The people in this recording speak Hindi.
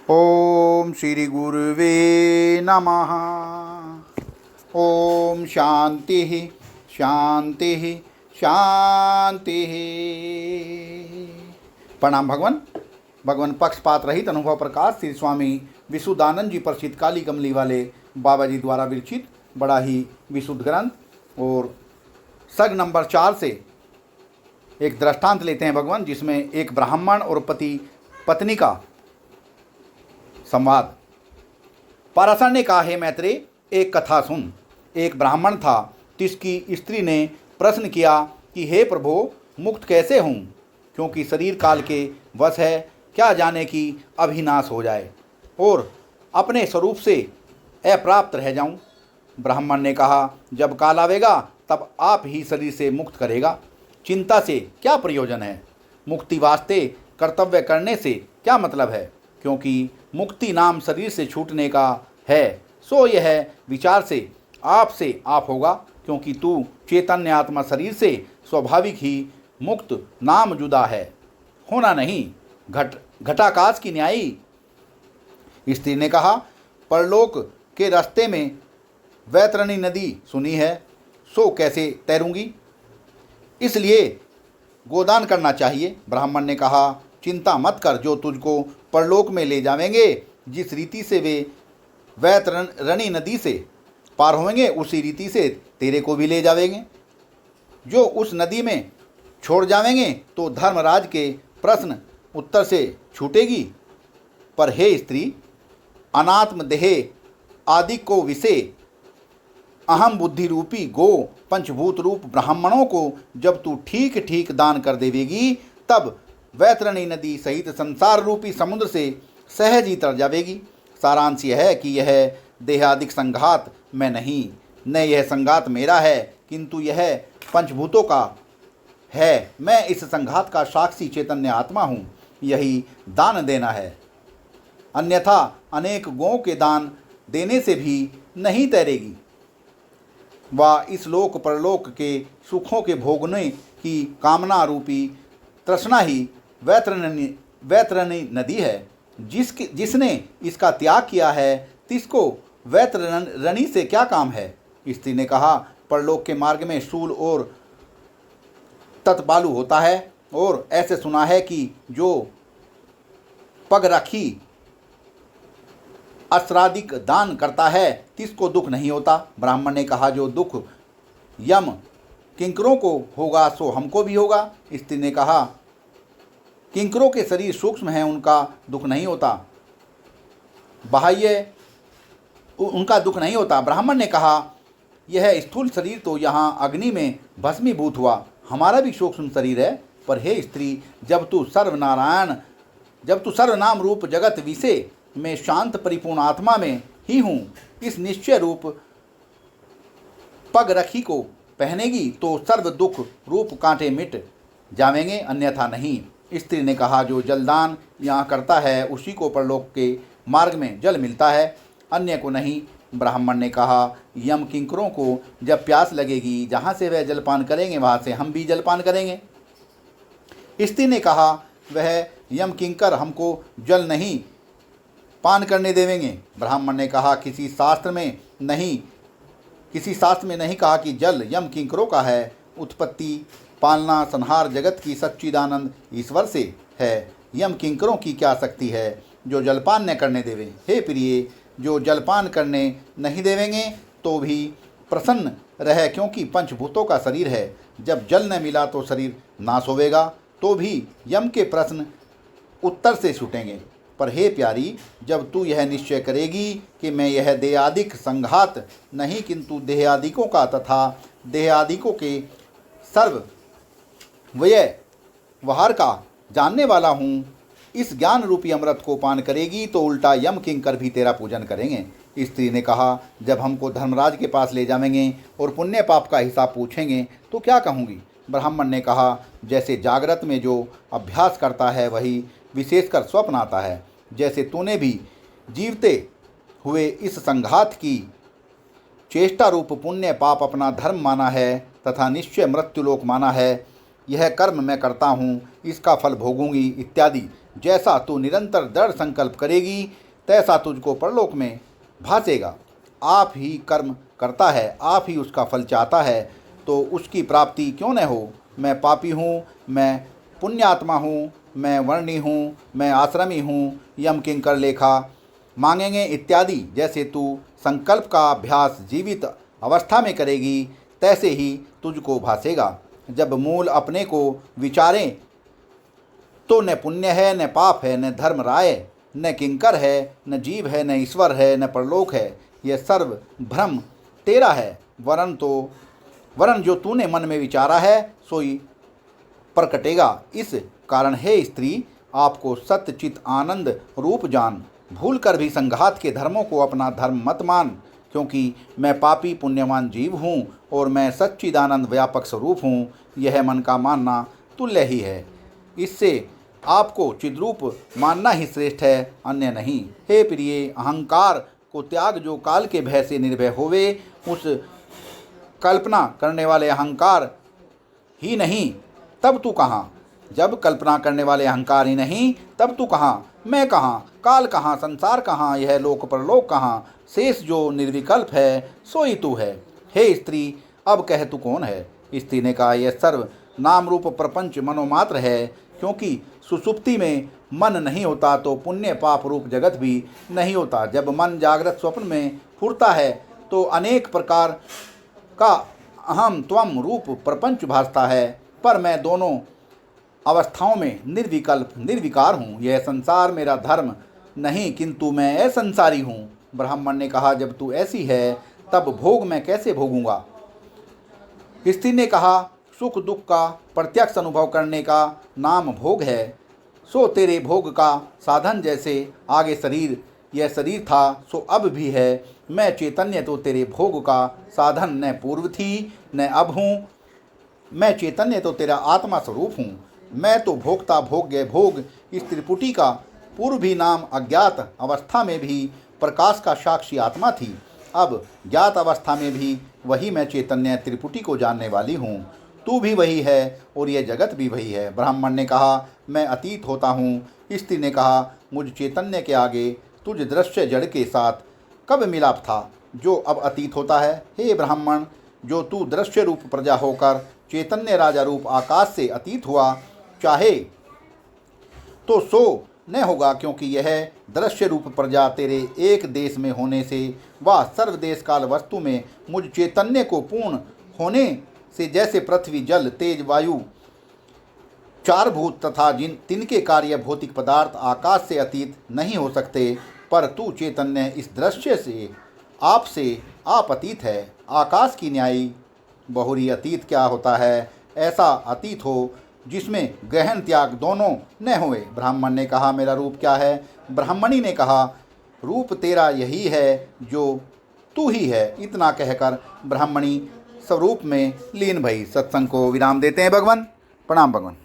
ओम श्री गुरुवे नमः। ओम शांति शांति शांति। प्रणाम भगवान। भगवान पक्षपात रहित अनुभव प्रकाश श्री स्वामी विशुद्धानंद जी प्रसिद्ध काली कमली वाले बाबा जी द्वारा विरचित बड़ा ही विशुद्ध ग्रंथ और सग नंबर 4 से एक दृष्टांत लेते हैं भगवान, जिसमें एक ब्राह्मण और पति पत्नी का संवाद। पाराशर ने कहा, हे मैत्रेय, एक कथा सुन। एक ब्राह्मण था, जिसकी स्त्री ने प्रश्न किया कि हे प्रभो, मुक्त कैसे हूँ, क्योंकि शरीर काल के वश है, क्या जाने कि अभिनाश हो जाए और अपने स्वरूप से अप्राप्त रह जाऊं। ब्राह्मण ने कहा, जब काल आवेगा तब आप ही शरीर से मुक्त करेगा, चिंता से क्या प्रयोजन है। मुक्ति वास्ते कर्तव्य करने से क्या मतलब है, क्योंकि मुक्ति नाम शरीर से छूटने का है। सो यह विचार से आप होगा, क्योंकि तू चैतन्य आत्मा शरीर से स्वाभाविक ही मुक्त नाम जुदा है, होना नहीं। घटाकाश की न्यायी स्त्री ने कहा, परलोक के रास्ते में वैतरणी नदी सुनी है, सो कैसे तैरूंगी, इसलिए गोदान करना चाहिए। ब्राह्मण ने कहा, चिंता मत कर, जो तुझको परलोक में ले जावेंगे, जिस रीति से वे वैतरणी नदी से पार होंगे, उसी रीति से तेरे को भी ले जावेंगे। जो उस नदी में छोड़ जावेंगे तो धर्मराज के प्रश्न उत्तर से छूटेगी। पर हे स्त्री, अनात्म देह आदि को विषय अहम बुद्धि रूपी गो पंचभूत रूप ब्राह्मणों को जब तू ठीक ठीक दान कर देवेगी, तब वैतरणी नदी सहित संसार रूपी समुद्र से सहज ही तर जावेगी। सारांश यह है कि यह देहादिक संघात में नहीं, न यह संघात मेरा है, किंतु यह पंचभूतों का है। मैं इस संघात का साक्षी चैतन्य आत्मा हूँ, यही दान देना है। अन्यथा अनेक गौों के दान देने से भी नहीं तैरेगी। वह इस लोक परलोक के सुखों के भोगने की कामना रूपी तृष्णा ही वैतरणी नदी है। जिसने इसका त्याग किया है, तिसको वैतरणी से क्या काम है। स्त्री ने कहा, परलोक के मार्ग में शूल और तत्बालू होता है, और ऐसे सुना है कि जो पग रखी अस्त्रादिक दान करता है, तिसको दुख नहीं होता। ब्राह्मण ने कहा, जो दुख यम किंकरों को होगा, सो हमको भी होगा। स्त्री ने कहा, किंकरों के शरीर सूक्ष्म हैं, उनका दुख नहीं होता, बाह्य उनका दुख नहीं होता। ब्राह्मण ने कहा, यह स्थूल शरीर तो यहाँ अग्नि में भस्मीभूत हुआ, हमारा भी सूक्ष्म शरीर है। पर हे स्त्री, जब तू सर्वनाम रूप जगत विषय में शांत परिपूर्ण आत्मा में ही हूँ, इस निश्चय रूप पग रखी को पहनेगी तो सर्व दुख रूप कांटे मिट जावेंगे, अन्यथा नहीं। स्त्री ने कहा, जो जलदान यहाँ करता है, उसी को परलोक के मार्ग में जल मिलता है, अन्य को नहीं। ब्राह्मण ने कहा, यम किंकरों को जब प्यास लगेगी, जहाँ से वह जलपान करेंगे, वहाँ से हम भी जलपान करेंगे। स्त्री ने कहा, वह यम किंकर हमको जल नहीं पान करने देवेंगे। ब्राह्मण ने कहा, किसी शास्त्र में नहीं कहा कि जल यम किंकरों का है। उत्पत्ति पालना संहार जगत की सच्चिदानंद ईश्वर से है, यम किंकरों की क्या शक्ति है जो जलपान न करने देवे। हे प्रिय, जो जलपान करने नहीं देवेंगे तो भी प्रसन्न रहे, क्योंकि पंचभूतों का शरीर है। जब जल न मिला तो शरीर नाश होवेगा, तो भी यम के प्रश्न उत्तर से छूटेंगे। पर हे प्यारी, जब तू यह निश्चय करेगी कि मैं यह देहादिक संघात नहीं, किंतु देहादिकों का तथा देहादिकों के सर्व व्यवहार का जानने वाला हूँ, इस ज्ञान रूपी अमृत को पान करेगी तो उल्टा यम किंकर भी तेरा पूजन करेंगे। स्त्री ने कहा, जब हमको धर्मराज के पास ले जाएंगे और पुण्य पाप का हिसाब पूछेंगे तो क्या कहूँगी। ब्राह्मण ने कहा, जैसे जागृत में जो अभ्यास करता है, वही विशेषकर स्वप्न आता है। जैसे तूने भी जीवते हुए इस संघात की चेष्टा रूप पुण्य पाप अपना धर्म माना है तथा निश्चय मृत्युलोक माना है, यह कर्म मैं करता हूँ, इसका फल भोगूंगी इत्यादि जैसा तू निरंतर दृढ़ संकल्प करेगी तैसा तुझको परलोक में भासेगा। आप ही कर्म करता है, आप ही उसका फल चाहता है, तो उसकी प्राप्ति क्यों न हो। मैं पापी हूँ, मैं पुण्यात्मा हूँ, मैं वर्णी हूँ, मैं आश्रमी हूँ, यम किंकर लेखा मांगेंगे इत्यादि जैसे तू संकल्प का अभ्यास जीवित अवस्था में करेगी तैसे ही तुझको भासेगा। जब मूल अपने को विचारें तो न पुण्य है, न पाप है, न धर्म राय, न किंकर है, न जीव है, न ईश्वर है, न परलोक है। यह सर्व भ्रम तेरा है। वरन जो तूने मन में विचारा है सोई प्रकटेगा। इस कारण हे स्त्री, आपको सत्य चित आनंद रूप जान। भूल कर भी संघात के धर्मों को अपना धर्म मत मान, क्योंकि मैं पापी पुण्यवान जीव हूँ और मैं सच्चिदानंद व्यापक स्वरूप हूँ। यह मन का मानना तुल्य ही है। इससे आपको चिद्रूप मानना ही श्रेष्ठ है, अन्य नहीं। हे प्रिय, अहंकार को त्याग जो काल के भय से निर्भय होवे। उस कल्पना करने वाले अहंकार ही नहीं तब तू कहाँ। जब कल्पना करने वाले अहंकार ही नहीं तब तू कहाँ। मैं कहाँ, काल कहाँ, संसार कहाँ, यह लोक परलोक कहाँ। शेष जो निर्विकल्प है सोई तू है। हे स्त्री, अब कह तू कौन है। स्त्री ने कहा, यह सर्व नाम रूप प्रपंच मनोमात्र है। क्योंकि सुसुप्ति में मन नहीं होता तो पुण्य पाप रूप जगत भी नहीं होता। जब मन जागृत स्वप्न में फुरता है तो अनेक प्रकार का अहम त्वम रूप प्रपंच भासता है, पर मैं दोनों अवस्थाओं में निर्विकल्प निर्विकार हूँ। यह संसार मेरा धर्म नहीं, किंतु मैं असंसारी हूँ। ब्राह्मण ने कहा, जब तू ऐसी है तब भोग मैं कैसे भोगूंगा। स्त्री ने कहा, सुख दुख का प्रत्यक्ष अनुभव करने का नाम भोग है। सो तेरे भोग का साधन जैसे आगे शरीर, यह शरीर था सो अब भी है। मैं चैतन्य तो तेरे भोग का साधन न पूर्व थी न अब हूँ। मैं चैतन्य तो तेरा आत्मा स्वरूप हूँ। मैं तो भोक्ता भोग्य भोग इस त्रिपुटी का पूर्व भी नाम अज्ञात अवस्था में भी प्रकाश का साक्षी आत्मा थी। अब ज्ञात अवस्था में भी वही मैं चैतन्य त्रिपुटी को जानने वाली हूँ। तू भी वही है और यह जगत भी वही है। ब्राह्मण ने कहा, मैं अतीत होता हूँ। स्त्री ने कहा, मुझ चैतन्य के आगे तुझ दृश्य जड़ के साथ कब मिलाप था जो अब अतीत होता है। हे ब्राह्मण, जो तू दृश्य रूप प्रजा होकर चैतन्य राजा रूप आकाश से अतीत हुआ चाहे तो सो न होगा, क्योंकि यह दृश्य रूप प्रजा तेरे एक देश में होने से वह सर्वदेश काल वस्तु में मुझ चैतन्य को पूर्ण होने से जैसे पृथ्वी जल तेज वायु चार भूत तथा तिनके कार्य भौतिक पदार्थ आकाश से अतीत नहीं हो सकते, पर तू चैतन्य इस दृश्य से आप अतीत है। आकाश की न्यायी बहुरी अतीत क्या होता है, ऐसा अतीत हो जिसमें गहन त्याग दोनों न हुए। ब्राह्मण ने कहा, मेरा रूप क्या है। ब्राह्मणी ने कहा, रूप तेरा यही है जो तू ही है। इतना कहकर ब्राह्मणी स्वरूप में लीन भई। सत्संग को विराम देते हैं भगवान। प्रणाम भगवान।